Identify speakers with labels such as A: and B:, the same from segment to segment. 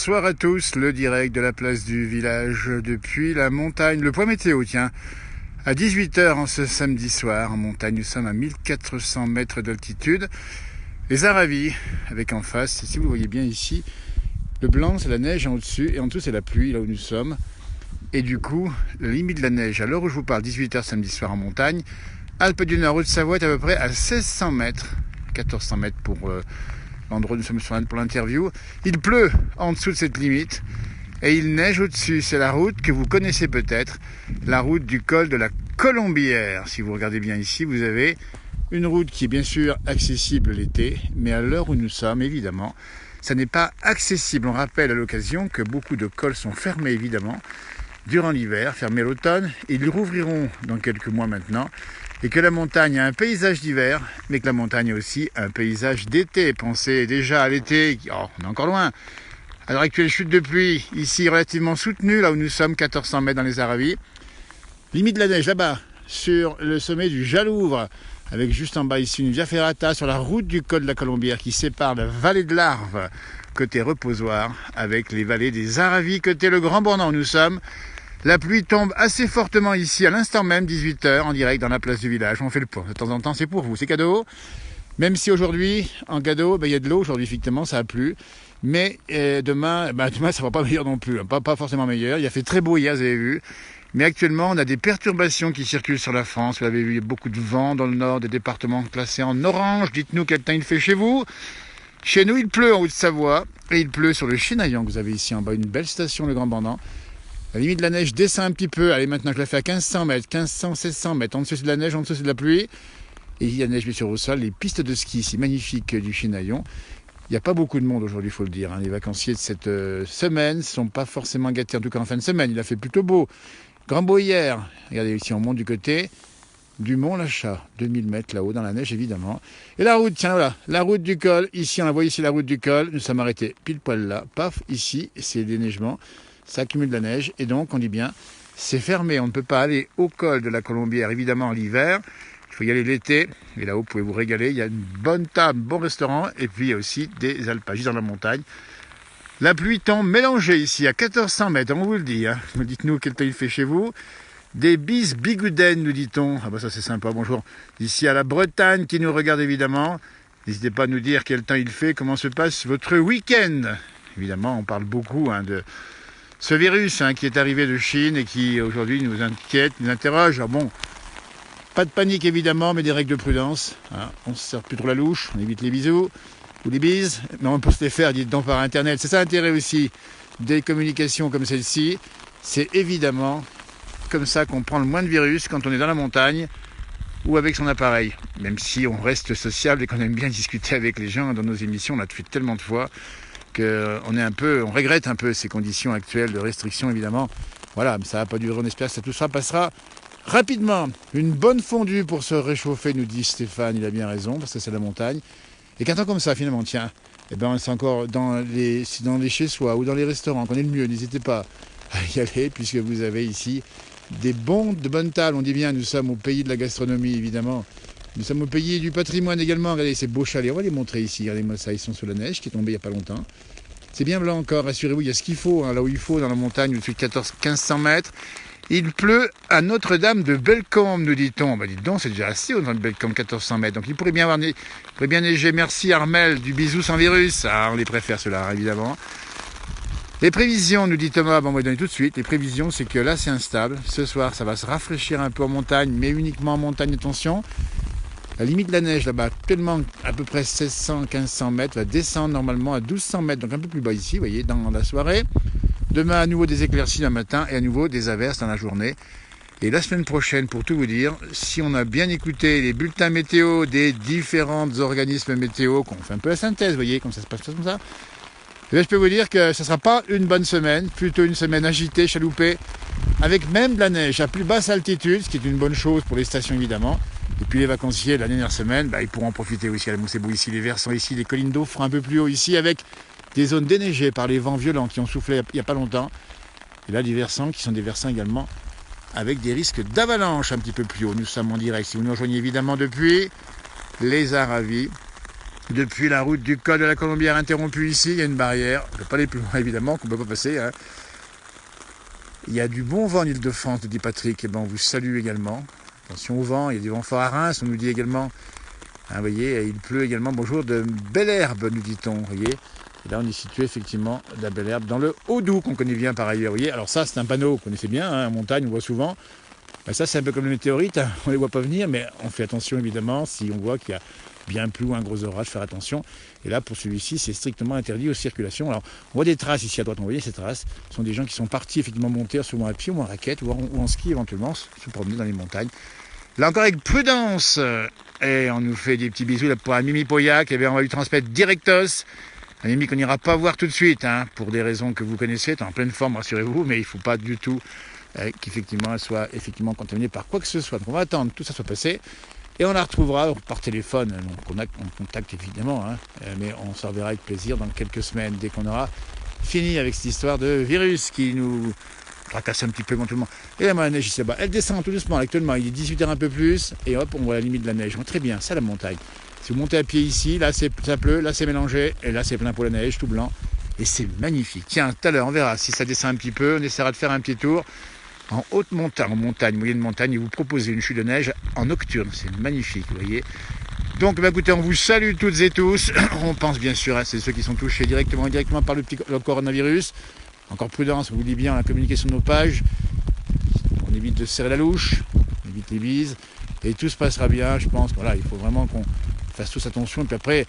A: Bonsoir à tous, le direct de la place du village depuis la montagne. Le point météo, tiens, à 18 h en ce samedi soir en montagne, nous sommes à 1400 mètres d'altitude. Les Aravis, avec en face, si vous voyez bien ici, le blanc c'est la neige en au-dessus et en dessous c'est la pluie là où nous sommes. Et du coup, la limite de la neige, à l'heure où je vous parle, 18 h samedi soir en montagne, Alpes du Nord, Haute-Savoie est à peu près à 1600 mètres, 1400 mètres pour l'endroit où nous sommes pour l'interview. Il pleut en dessous de cette limite et il neige au-dessus. C'est la route que vous connaissez peut-être, la route du col de la Colombière. Si vous regardez bien ici, vous avez une route qui est bien sûr accessible l'été, mais à l'heure où nous sommes, évidemment, ça n'est pas accessible. On rappelle à l'occasion que beaucoup de cols sont fermés, évidemment, durant l'hiver, fermés à l'automne. Ils rouvriront dans quelques mois maintenant. Et que la montagne a un paysage d'hiver, mais que la montagne a aussi un paysage d'été. Pensez déjà à l'été, on est encore loin. À l'heure actuelle, chute de pluie, ici relativement soutenue, là où nous sommes, 1400 mètres dans les Aravis. Limite de la neige là-bas, sur le sommet du Jalouvre, avec juste en bas ici une via ferrata sur la route du col de la Colombière qui sépare la vallée de l'Arve, côté reposoir, avec les vallées des Aravis, côté le Grand Bornand où nous sommes. La pluie tombe assez fortement ici, à l'instant même, 18 h, en direct dans la place du village. On fait le point. De temps en temps, c'est pour vous, c'est cadeau. Même si aujourd'hui, en cadeau, il y a de l'eau. Aujourd'hui, effectivement, ça a plu. Mais demain, ça ne va pas meilleur non plus. Pas forcément meilleur. Il a fait très beau hier, vous avez vu. Mais actuellement, on a des perturbations qui circulent sur la France. Vous l'avez vu, il y a beaucoup de vent dans le nord, des départements classés en orange. Dites-nous quel temps il fait chez vous. Chez nous, il pleut en Haute-Savoie. Et il pleut sur le Chinaillon, que vous avez ici en bas. Une belle station, le Grand Bornand. La limite de la neige descend un petit peu. Allez, maintenant je la fais à 1500 mètres, 1500, 1600 mètres. En dessous c'est de la neige, en dessous c'est de la pluie. Et il y a la neige bien sûr au sol. Les pistes de ski ici, magnifiques du Chinaillon. Il n'y a pas beaucoup de monde aujourd'hui, il faut le dire. Les vacanciers de cette semaine ne sont pas forcément gâtés, en tout cas en fin de semaine. Il a fait plutôt beau. Grand beau hier. Regardez ici, on monte du côté du Mont Lachat. 2000 mètres là-haut, dans la neige évidemment. Et la route, tiens voilà, la route du col. Ici, on la voit ici, la route du col. Nous sommes arrêtés pile poil là. Paf, ici, c'est des neigements. Ça accumule de la neige et donc on dit bien c'est fermé, on ne peut pas aller au col de la Colombière évidemment l'hiver, il faut y aller l'été et là-haut vous pouvez vous régaler, il y a une bonne table, bon restaurant et puis il y a aussi des alpages dans la montagne. La pluie tombe mélangée ici à 1400 mètres, on vous le dit, hein. Dites-nous quel temps il fait chez vous. Des bises bigoudaines nous dit-on, ah bah ça c'est sympa, bonjour. Ici à la Bretagne qui nous regarde évidemment, n'hésitez pas à nous dire quel temps il fait, comment se passe votre week-end. Évidemment on parle beaucoup de ce virus qui est arrivé de Chine et qui aujourd'hui nous inquiète, nous interroge. Alors bon, pas de panique évidemment, mais des règles de prudence. On ne se sert plus trop la louche, on évite les bisous ou les bises, mais on peut se les faire, dites donc, par Internet. C'est ça l'intérêt aussi des communications comme celle-ci. C'est évidemment comme ça qu'on prend le moins de virus quand on est dans la montagne ou avec son appareil. Même si on reste sociable et qu'on aime bien discuter avec les gens dans nos émissions, on l'a fait tellement de fois. On regrette un peu ces conditions actuelles de restriction évidemment. Voilà, mais ça va pas durer, on espère que tout ça passera rapidement. Une bonne fondue pour se réchauffer, nous dit Stéphane, il a bien raison, parce que c'est la montagne. Et qu'un temps comme ça finalement, tiens, c'est encore dans les chez-soi ou dans les restaurants qu'on est le mieux, n'hésitez pas à y aller, puisque vous avez ici de bonnes tables, on dit bien, nous sommes au pays de la gastronomie évidemment. Nous sommes au pays du patrimoine également. Regardez ces beaux chalets, on va les montrer ici. Regardez-moi ça, ils sont sous la neige qui est tombée il n'y a pas longtemps. C'est bien blanc encore, rassurez-vous, il y a ce qu'il faut, là où il faut, dans la montagne, au-dessus de 1500 mètres. Il pleut à Notre-Dame de Bellecombe, nous dit-on. Dites donc, c'est déjà assez au-delà de Bellecombe, 1400 mètres. Donc il pourrait bien neiger. Merci Armel, du bisou sans virus. On les préfère ceux-là, évidemment. Les prévisions, nous dit Thomas, on va donner tout de suite. Les prévisions, c'est que là, c'est instable. Ce soir, ça va se rafraîchir un peu en montagne, mais uniquement en montagne, attention. La limite de la neige là-bas, actuellement à peu près 1600-1500 mètres, va descendre normalement à 1200 mètres, donc un peu plus bas ici, vous voyez, dans la soirée. Demain, à nouveau des éclaircies le matin et à nouveau des averses dans la journée. Et la semaine prochaine, pour tout vous dire, si on a bien écouté les bulletins météo des différents organismes météo, qu'on fait un peu la synthèse, vous voyez, comme ça se passe comme ça, je peux vous dire que ce ne sera pas une bonne semaine, plutôt une semaine agitée, chaloupée, avec même de la neige à plus basse altitude, ce qui est une bonne chose pour les stations évidemment. Et puis les vacanciers, la dernière semaine, ils pourront en profiter aussi à la Moussebou ici. Les versants ici, les collines d'eau feront un peu plus haut ici avec des zones déneigées par les vents violents qui ont soufflé il n'y a pas longtemps. Et là, les versants qui sont des versants également avec des risques d'avalanche un petit peu plus haut. Nous sommes en direct. Si vous nous rejoignez évidemment depuis les Aravis, Depuis la route du col de la Colombière interrompue ici, il y a une barrière. On ne peut pas aller plus loin évidemment, qu'on ne peut pas passer. Hein. Il y a du bon vent en Ile-de-France, nous dit Patrick. Et ben, on vous salue également. Attention au vent, il y a du vent fort à Reims, on nous dit également. Hein, vous voyez, il pleut également. Bonjour de Belle-Herbe, nous dit-on. Vous voyez. Et là, on est situé effectivement de la Belle-Herbe dans le Haut-Doubs, qu'on connaît bien par ailleurs. Vous voyez, alors ça, c'est un panneau, vous connaissez bien, hein, en montagne, on voit souvent. Ben, ça, c'est un peu comme les météorites, hein, on ne les voit pas venir, mais on fait attention évidemment si on voit qu'il y a bien plu ou un gros orage, faire attention. Et là, pour celui-ci, c'est strictement interdit aux circulations. Alors, on voit des traces ici à droite. Vous voyez ces traces, ce sont des gens qui sont partis effectivement monter, souvent à pied ou en raquette ou en ski éventuellement, se promener dans les montagnes. Là encore avec prudence. Et on nous fait des petits bisous là pour un Mimi Pauillac. Et bien, on va lui transmettre directos. Un Mimi qu'on n'ira pas voir tout de suite, hein, pour des raisons que vous connaissez. Elle est en pleine forme, rassurez-vous, mais il ne faut pas du tout qu'effectivement elle soit effectivement contaminée par quoi que ce soit. Donc on va attendre que tout ça soit passé. Et on la retrouvera par téléphone, donc on contacte évidemment, hein, mais on s'en verra avec plaisir dans quelques semaines, dès qu'on aura fini avec cette histoire de virus qui nous tracasse un petit peu éventuellement. Et là, la neige ici là-bas, elle descend tout doucement, actuellement il est 18h un peu plus, et hop, on voit la limite de la neige. Donc, très bien, ça la montagne. Si vous montez à pied ici, là ça pleut, là c'est mélangé, et là c'est plein pour la neige, tout blanc, et c'est magnifique. Tiens, tout à l'heure on verra si ça descend un petit peu, on essaiera de faire un petit tour. En haute montagne, moyenne montagne, et vous proposez une chute de neige en nocturne. C'est magnifique, vous voyez. Donc, bah, écoutez, on vous salue toutes et tous. On pense bien sûr à ceux qui sont touchés directement par le coronavirus. Encore prudence, on vous dit bien, on a communiqué sur nos pages. On évite de serrer la louche, on évite les bises. Et tout se passera bien, je pense. Voilà, il faut vraiment qu'on fasse tous attention. Et puis après,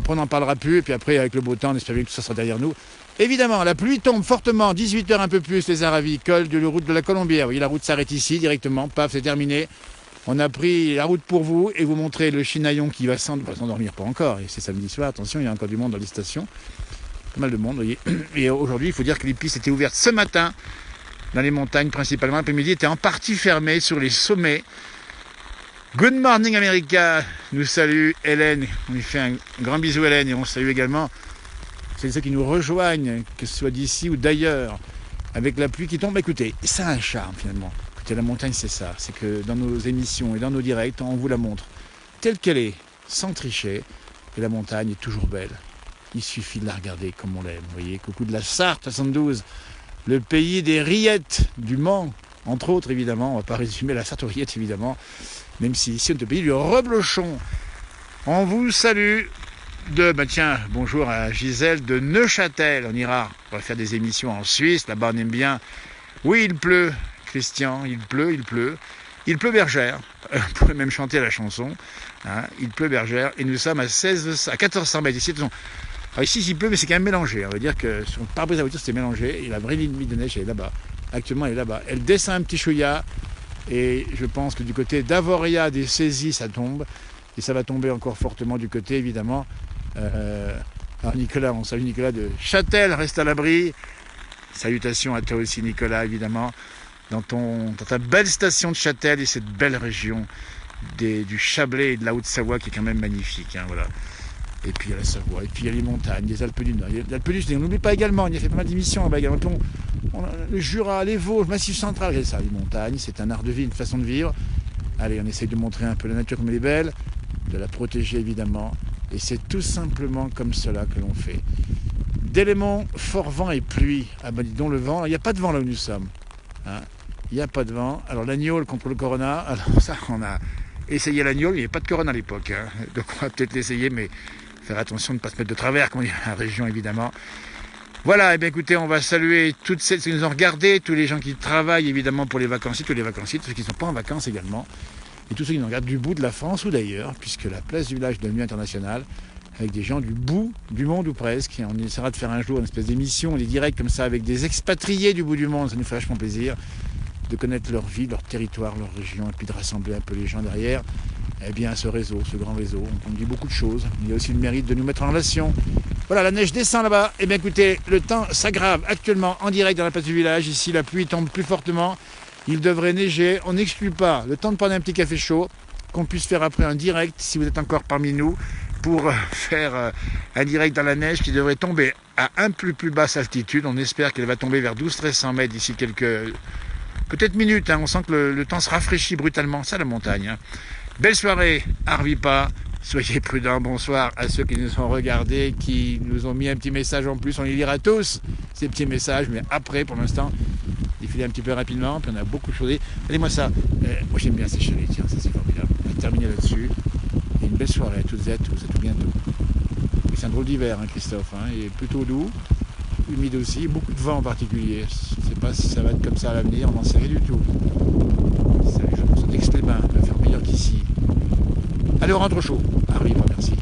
A: on n'en parlera plus. Et puis après, avec le beau temps, on espère bien que tout ça sera derrière nous. Évidemment, la pluie tombe fortement, 18h un peu plus, les Aravis, col de la route de la Colombière. Vous voyez, la route s'arrête ici directement, paf, c'est terminé. On a pris la route pour vous et vous montrer le Chinaillon qui va s'endormir, pas encore. Et c'est samedi soir, attention, il y a encore du monde dans les stations. Pas mal de monde, vous voyez. Et aujourd'hui, il faut dire que les pistes étaient ouvertes ce matin, dans les montagnes principalement. L'après-midi était en partie fermé sur les sommets. Good morning America, nous salue Hélène. On lui fait un grand bisou Hélène et on salue également ceux qui nous rejoignent, que ce soit d'ici ou d'ailleurs, avec la pluie qui tombe. Écoutez, ça a un charme finalement. Écoutez, la montagne c'est ça, c'est que dans nos émissions et dans nos directs, on vous la montre telle qu'elle est, sans tricher, et la montagne est toujours belle. Il suffit de la regarder comme on l'aime. Vous voyez, coucou de la Sarthe 72, le pays des rillettes du Mans, entre autres évidemment, on ne va pas résumer la Sarthe aux rillettes évidemment, même si ici on est au pays du reblochon. On vous salue. Tiens, bonjour à Gisèle de Neuchâtel. On va faire des émissions en Suisse, là-bas on aime bien. Oui, il pleut, Christian, il pleut. Il pleut Bergère, on pourrait même chanter la chanson. Hein, il pleut Bergère, et nous sommes à 1400 mètres ici. Alors ici, il pleut, mais c'est quand même mélangé. On va dire que son pare-brise à voiture, c'était mélangé, et la vraie limite de neige, elle est là-bas. Actuellement, elle est là-bas. Elle descend un petit chouïa, et je pense que du côté d'Avoria, des saisies, ça tombe. Et ça va tomber encore fortement du côté, évidemment. Alors Nicolas, on salue Nicolas de Châtel, reste à l'abri. Salutations à toi aussi Nicolas, évidemment, dans ta belle station de Châtel et cette belle région du Chablais et de la Haute-Savoie qui est quand même magnifique. Hein, voilà. Et puis il y a la Savoie, et puis il y a les montagnes, les Alpes du Nord. Les Alpes du Sud, on n'oublie pas également, il y a fait pas mal d'émissions là-bas également. Le Jura, les Vosges, le Massif central, regardez ça, les montagnes, c'est un art de vie, une façon de vivre. Allez, on essaye de montrer un peu la nature comme elle est belle, de la protéger évidemment. Et c'est tout simplement comme cela que l'on fait. D'éléments, fort vent et pluie. Ah ben dis donc le vent, il n'y a pas de vent là où nous sommes. Hein, il n'y a pas de vent. Alors l'agneau contre le corona, alors ça on a essayé l'agneau, il n'y avait pas de corona à l'époque. Hein. Donc on va peut-être l'essayer, mais faire attention de ne pas se mettre de travers, comme on dit dans la région évidemment. Voilà, et bien écoutez, on va saluer toutes celles qui nous ont regardés, tous les gens qui travaillent évidemment pour les vacanciers, tous ceux qui ne sont pas en vacances également. Et tous ceux qui nous regardent du bout de la France ou d'ailleurs, puisque la place du village devient internationale, avec des gens du bout du monde ou presque. Et on essaiera de faire un jour une espèce d'émission, des directs comme ça, avec des expatriés du bout du monde. Ça nous fait vachement plaisir de connaître leur vie, leur territoire, leur région, et puis de rassembler un peu les gens derrière. Eh bien, ce réseau, ce grand réseau, on dit beaucoup de choses. Il y a aussi le mérite de nous mettre en relation. Voilà, la neige descend là-bas. Eh bien, écoutez, le temps s'aggrave actuellement en direct dans la place du village. Ici, la pluie tombe plus fortement. Il devrait neiger, on n'exclut pas, le temps de prendre un petit café chaud, qu'on puisse faire après un direct, si vous êtes encore parmi nous, pour faire un direct dans la neige qui devrait tomber à un plus basse altitude. On espère qu'elle va tomber vers 1200-1300 mètres d'ici quelques peut-être minutes. Hein. On sent que le temps se rafraîchit brutalement, ça la montagne. Hein. Belle soirée, Arvipa, Soyez prudents, bonsoir à ceux qui nous ont regardés, qui nous ont mis un petit message en plus. On les lira tous, ces petits messages, mais après, pour l'instant, défiler un petit peu rapidement, puis on a beaucoup de choses. Allez-moi ça. Moi j'aime bien ces chalets, tiens, ça c'est formidable. On va terminer là-dessus. Et une belle soirée à toutes et à tous, à tout bientôt. C'est un drôle d'hiver, hein, Christophe, hein. Il est plutôt doux, humide aussi, beaucoup de vent en particulier. Je ne sais pas si ça va être comme ça à l'avenir, on n'en sait rien du tout. Je pense que d'Aix-les-Bains va faire meilleur qu'ici. Allez, on rentre au chaud. À merci.